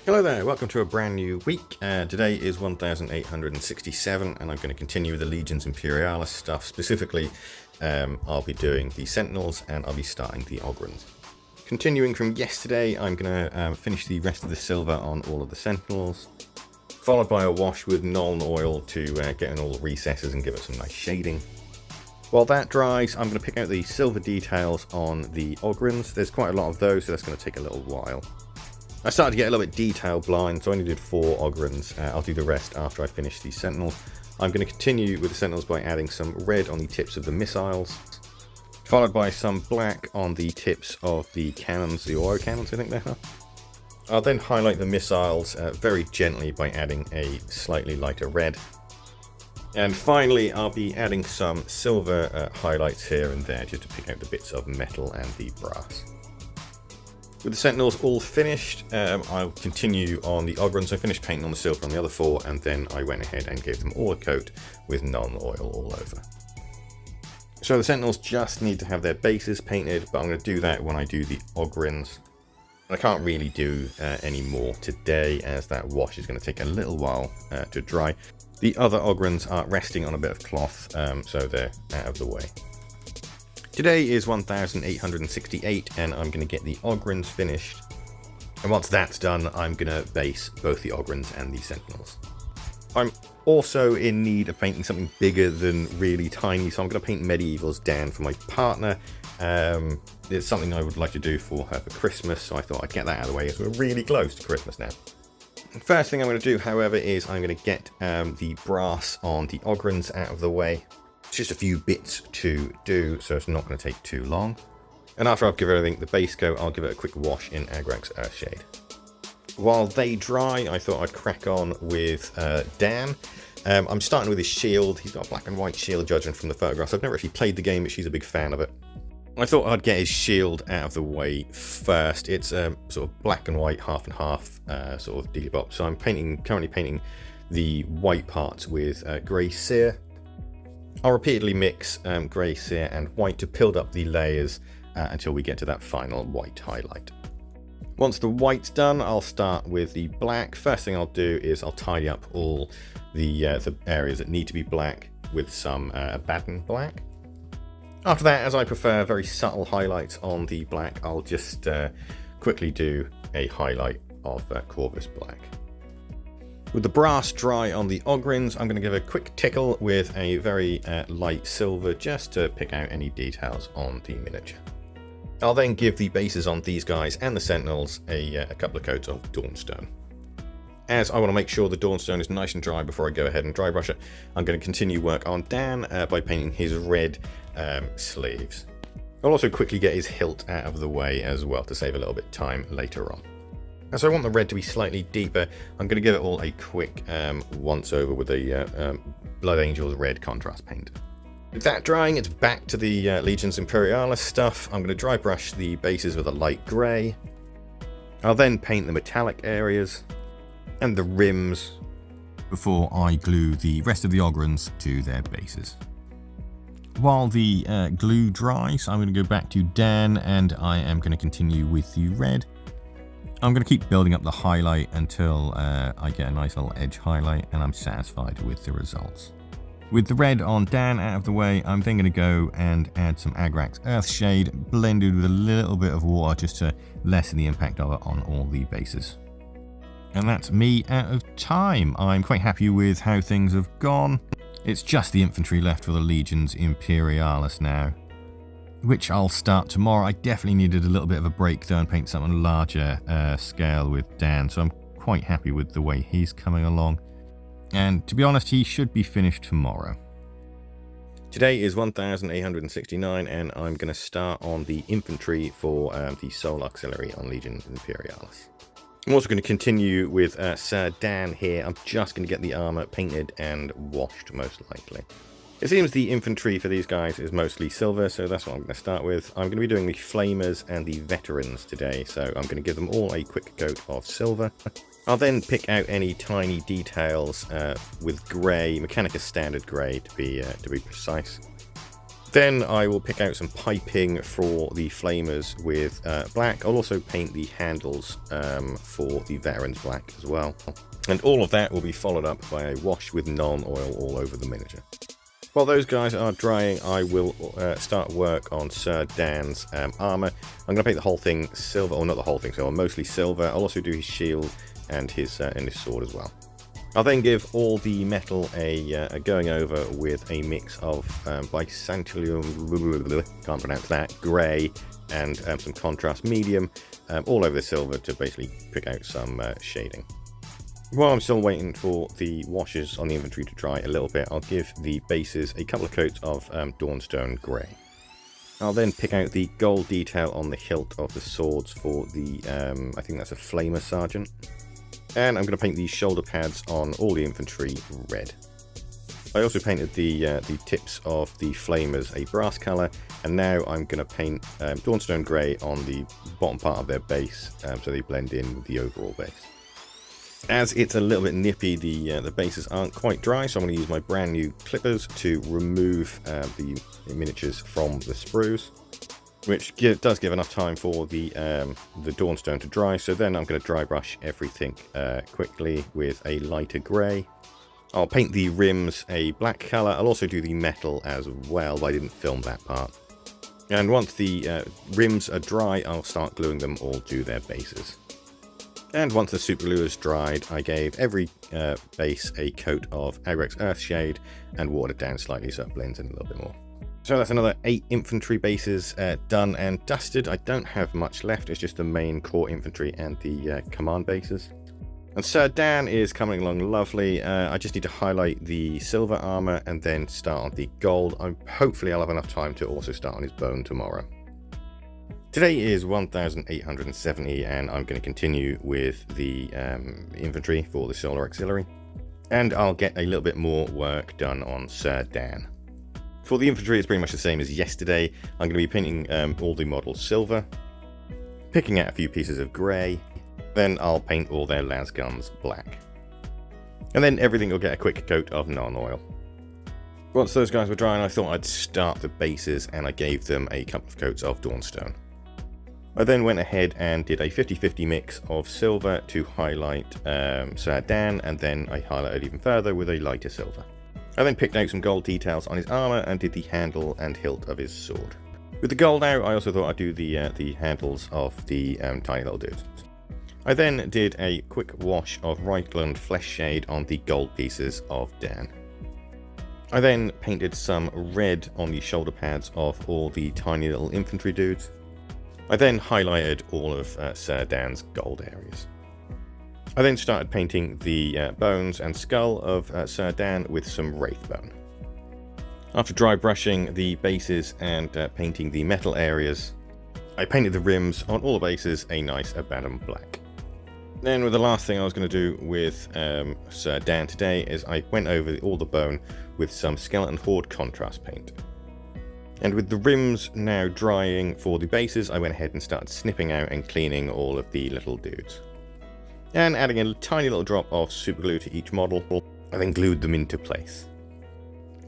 Hello there, welcome to a brand new week. Today is 1867 and I'm going to continue with the Legions Imperialis stuff. Specifically, I'll be doing the Sentinels and I'll be starting the Ogrons. Continuing from yesterday, I'm going to finish the rest of the silver on all of the Sentinels, followed by a wash with Nuln oil to get in all the recesses and give it some nice shading. While that dries, I'm going to pick out the silver details on the Ogrons. There's quite a lot of those, so that's going to take a little while. I started to get a little bit detail blind, so I only did 4 Ogrons. I'll do the rest after I finish the Sentinels. I'm going to continue with the Sentinels by adding some red on the tips of the missiles, followed by some black on the tips of the cannons, the auto cannons I think they are. I'll then highlight the missiles very gently by adding a slightly lighter red. And finally, I'll be adding some silver highlights here and there just to pick out the bits of metal and the brass. With the Sentinels all finished, I'll continue on the Ogrons. I finished painting on the silver on the other 4, and then I went ahead and gave them all a coat with Nuln oil all over. So the Sentinels just need to have their bases painted, but I'm going to do that when I do the Ogrons. I can't really do any more today, as that wash is going to take a little while to dry. The other Ogrons are resting on a bit of cloth, so they're out of the way. Today is 1868 and I'm going to get the Ogrons finished. And once that's done, I'm going to base both the Ogrons and the Sentinels. I'm also in need of painting something bigger than really tiny, so I'm going to paint Medieval's Dan for my partner. It's something I would like to do for her for Christmas, so I thought I'd get that out of the way as we're really close to Christmas now. First thing I'm going to do, however, is I'm going to get the brass on the Ogrons out of the way. It's just a few bits to do, so it's not going to take too long. And after I've given everything the base coat, I'll give it a quick wash in Agrax Earthshade. While they dry, I thought I'd crack on with Dan. I'm starting with his shield. He's got a black and white shield judgment from the photographs. I've never actually played the game, but she's a big fan of it. I thought I'd get his shield out of the way first. It's sort of black and white, half and half sort of dealybop. So I'm currently painting the white parts with grey cere. I'll repeatedly mix grey cere and white to build up the layers until we get to that final white highlight. Once the white's done, I'll start with the black. First thing I'll do is I'll tidy up all the areas that need to be black with some Abaddon black. After that, as I prefer very subtle highlights on the black, I'll just quickly do a highlight of Corvus black. With the brass dry on the Ogrons, I'm going to give a quick tickle with a very light silver just to pick out any details on the miniature. I'll then give the bases on these guys and the Sentinels a couple of coats of Dawnstone. As I want to make sure the Dawnstone is nice and dry before I go ahead and dry brush it, I'm going to continue work on Dan by painting his red sleeves. I'll also quickly get his hilt out of the way as well to save a little bit of time later on. As I want the red to be slightly deeper, I'm going to give it all a quick once over with a Blood Angels red contrast paint. With that drying, it's back to the Legions Imperialis stuff. I'm going to dry brush the bases with a light grey. I'll then paint the metallic areas and the rims before I glue the rest of the Ogrons to their bases. While the glue dries, I'm going to go back to Dan and I am going to continue with the red. I'm going to keep building up the highlight until I get a nice little edge highlight and I'm satisfied with the results. With the red on Dan out of the way, I'm then going to go and add some Agrax Earthshade, blended with a little bit of water just to lessen the impact of it on all the bases. And that's me out of time. I'm quite happy with how things have gone. It's just the infantry left for the Legions Imperialis now, which I'll start tomorrow. I definitely needed a little bit of a break though and paint something larger scale with Dan, so I'm quite happy with the way he's coming along. And to be honest, he should be finished tomorrow. Today is 1869 and I'm going to start on the infantry for the Soul Auxiliary on Legions Imperialis. I'm also going to continue with Sir Dan here. I'm just going to get the armour painted and washed most likely. It seems the infantry for these guys is mostly silver, so that's what I'm going to start with. I'm going to be doing the flamers and the veterans today, so I'm going to give them all a quick coat of silver. I'll then pick out any tiny details with grey, Mechanicus standard grey to be precise. Then I will pick out some piping for the flamers with black. I'll also paint the handles for the veterans black as well. And all of that will be followed up by a wash with Nuln oil all over the miniature. While those guys are drying, I will start work on Sir Dan's armour. I'm going to paint the whole thing silver, or not the whole thing, so mostly silver. I'll also do his shield and his sword as well. I'll then give all the metal a going over with a mix of Byzantium, can't pronounce that, grey, and some contrast medium all over the silver to basically pick out some shading. While I'm still waiting for the washes on the infantry to dry a little bit, I'll give the bases a couple of coats of Dawnstone grey. I'll then pick out the gold detail on the hilt of the swords for the, I think that's a Flamer Sergeant. And I'm going to paint the shoulder pads on all the infantry red. I also painted the tips of the flamers a brass colour, and now I'm going to paint Dawnstone grey on the bottom part of their base so they blend in with the overall base. As it's a little bit nippy, the bases aren't quite dry, so I'm going to use my brand new clippers to remove the miniatures from the sprues, which does give enough time for the Dawnstone to dry. So then I'm going to dry brush everything quickly with a lighter grey. I'll paint the rims a black colour. I'll also do the metal as well, but I didn't film that part. And once the rims are dry, I'll start gluing them all to their bases. And once the super glue is dried, I gave every base a coat of Agrex Earthshade and watered it down slightly so it blends in a little bit more. So that's another 8 infantry bases done and dusted. I don't have much left, it's just the main core infantry and the command bases. And Sir Dan is coming along lovely. I just need to highlight the silver armour and then start on the gold. Hopefully I'll have enough time to also start on his bone tomorrow. Today is 1870 and I'm going to continue with the infantry for the Solar Auxiliary. And I'll get a little bit more work done on Sir Dan. For the infantry, it's pretty much the same as yesterday. I'm going to be painting all the models silver, picking out a few pieces of grey, then I'll paint all their las guns black. And then everything will get a quick coat of Nuln oil. Once those guys were drying, I thought I'd start the bases and I gave them a couple of coats of Dawnstone. I then went ahead and did a 50-50 mix of silver to highlight Sir Dan, and then I highlighted even further with a lighter silver. I then picked out some gold details on his armour and did the handle and hilt of his sword. With the gold out, I also thought I'd do the handles of the tiny little dudes. I then did a quick wash of Reichland Flesh Shade on the gold pieces of Dan. I then painted some red on the shoulder pads of all the tiny little infantry dudes. I then highlighted all of Sir Dan's gold areas. I then started painting the bones and skull of Sir Dan with some Wraithbone. After dry brushing the bases and painting the metal areas, I painted the rims on all the bases a nice Abaddon black. Then with the last thing I was going to do with Sir Dan today is I went over all the bone with some Skeleton Horde contrast paint. And with the rims now drying for the bases, I went ahead and started snipping out and cleaning all of the little dudes. And adding a tiny little drop of super glue to each model, I then glued them into place.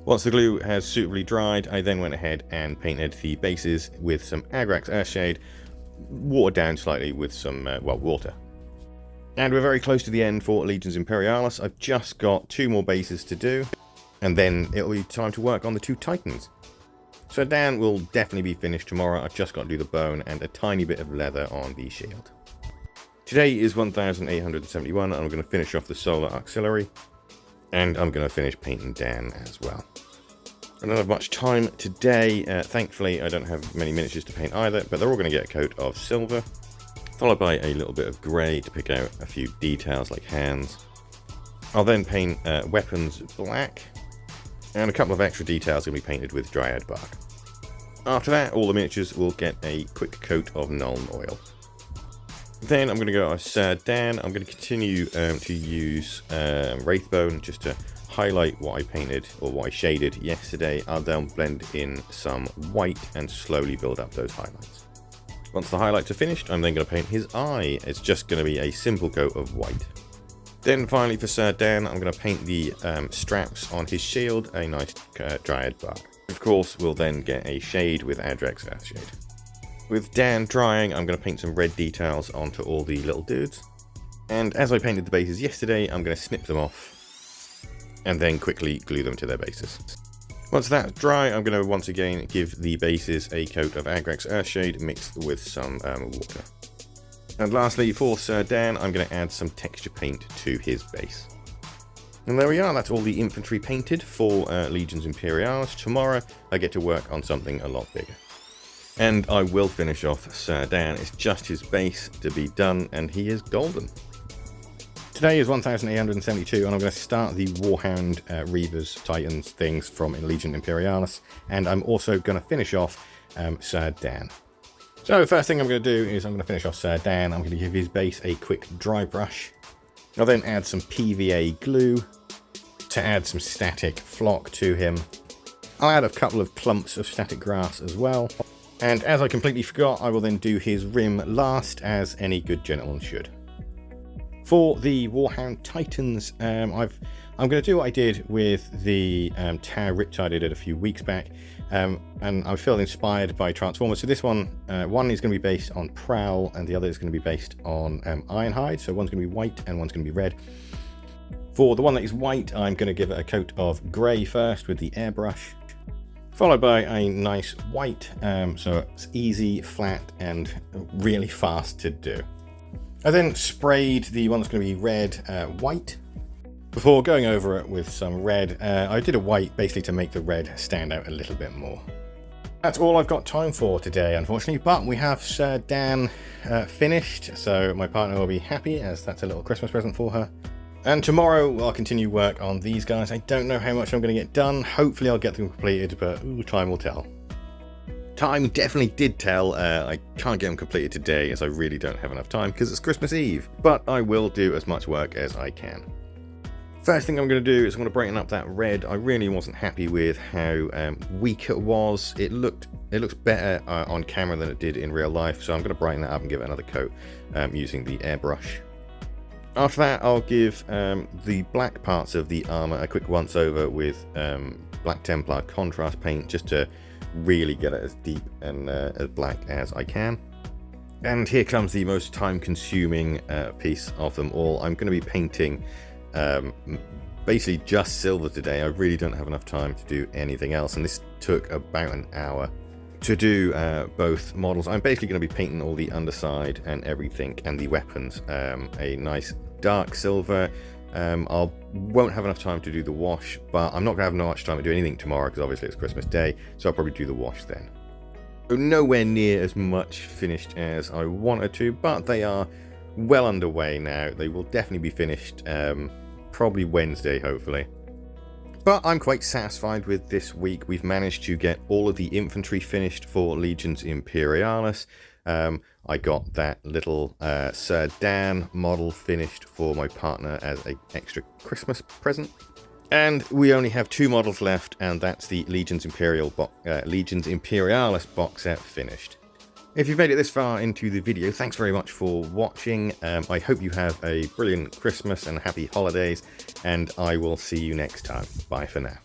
Once the glue has suitably dried, I then went ahead and painted the bases with some Agrax Earthshade, watered down slightly with some, water. And we're very close to the end for Legions Imperialis. I've just got 2 more bases to do, and then it'll be time to work on the 2 Titans. So Dan will definitely be finished tomorrow. I've just got to do the bone and a tiny bit of leather on the shield. Today is 1871 and I'm going to finish off the Solar Auxiliary. And I'm going to finish painting Dan as well. I don't have much time today. Thankfully, I don't have many miniatures to paint either, but they're all going to get a coat of silver, followed by a little bit of grey to pick out a few details like hands. I'll then paint weapons black, and a couple of extra details are going to be painted with Dryad bark. After that, all the miniatures will get a quick coat of Nuln oil. Then I'm going to go with Sir Dan. I'm going to continue to use Wraithbone just to highlight what I painted or what I shaded yesterday. I'll then blend in some white and slowly build up those highlights. Once the highlights are finished, I'm then going to paint his eye. It's just going to be a simple coat of white. Then finally for Sir Dan, I'm going to paint the straps on his shield a nice Dryad bark. Of course, we'll then get a shade with Adrex Earthshade. With Dan drying, I'm going to paint some red details onto all the little dudes. And as I painted the bases yesterday, I'm going to snip them off and then quickly glue them to their bases. Once that's dry, I'm going to once again give the bases a coat of Adrex Earthshade mixed with some water. And lastly, for Sir Dan, I'm going to add some texture paint to his base. And there we are, that's all the infantry painted for Legions Imperialis. Tomorrow, I get to work on something a lot bigger. And I will finish off Sir Dan. It's just his base to be done, and he is golden. Today is 1872, and I'm going to start the Warhound Reavers Titans things from Legion Imperialis, and I'm also going to finish off Sir Dan. So first thing I'm going to do is I'm going to finish off Sir Dan. I'm going to give his base a quick dry brush. I'll then add some PVA glue to add some static flock to him. I'll add a couple of clumps of static grass as well. And as I completely forgot, I will then do his rim last, as any good gentleman should. For the Warhound Titans, I'm going to do what I did with the Tau Riptide I did a few weeks back, and I feel inspired by Transformers. So this one is going to be based on Prowl, and the other is going to be based on Ironhide. So one's going to be white and one's going to be red. For the one that is white, I'm going to give it a coat of grey first with the airbrush, followed by a nice white, so it's easy, flat, and really fast to do. I then sprayed the one that's going to be red white before going over it with some red. I did a white basically to make the red stand out a little bit more. That's all I've got time for today, unfortunately, but we have Sir Dan finished, so my partner will be happy, as that's a little Christmas present for her. And tomorrow I'll continue work on these guys. I don't know how much I'm going to get done. Hopefully I'll get them completed, but time will tell. Time definitely did tell. I can't get them completed today, as I really don't have enough time because it's Christmas Eve, but I will do as much work as I can. First thing I'm going to do is I'm going to brighten up that red. I really wasn't happy with how weak it was. It looks better on camera than it did in real life, so I'm going to brighten that up and give it another coat using the airbrush. After that, I'll give the black parts of the armor a quick once over with Black Templar contrast paint, just to really get it as deep and as black as I can. And here comes the most time-consuming piece of them all. I'm going to be painting basically just silver today. I really don't have enough time to do anything else, and this took about an hour to do both models. I'm basically going to be painting all the underside and everything, and the weapons a nice dark silver. Won't have enough time to do the wash, but I'm not going to have much time to do anything tomorrow because obviously it's Christmas Day, so I'll probably do the wash then. So nowhere near as much finished as I wanted to, but they are well underway now. They will definitely be finished probably Wednesday, hopefully. But I'm quite satisfied with this week. We've managed to get all of the infantry finished for Legions Imperialis. I got that little Sir Dan model finished for my partner as an extra Christmas present. And we only have 2 models left, and that's the Legions Imperialis box set finished. If you've made it this far into the video, thanks very much for watching. I hope you have a brilliant Christmas and happy holidays, and I will see you next time. Bye for now.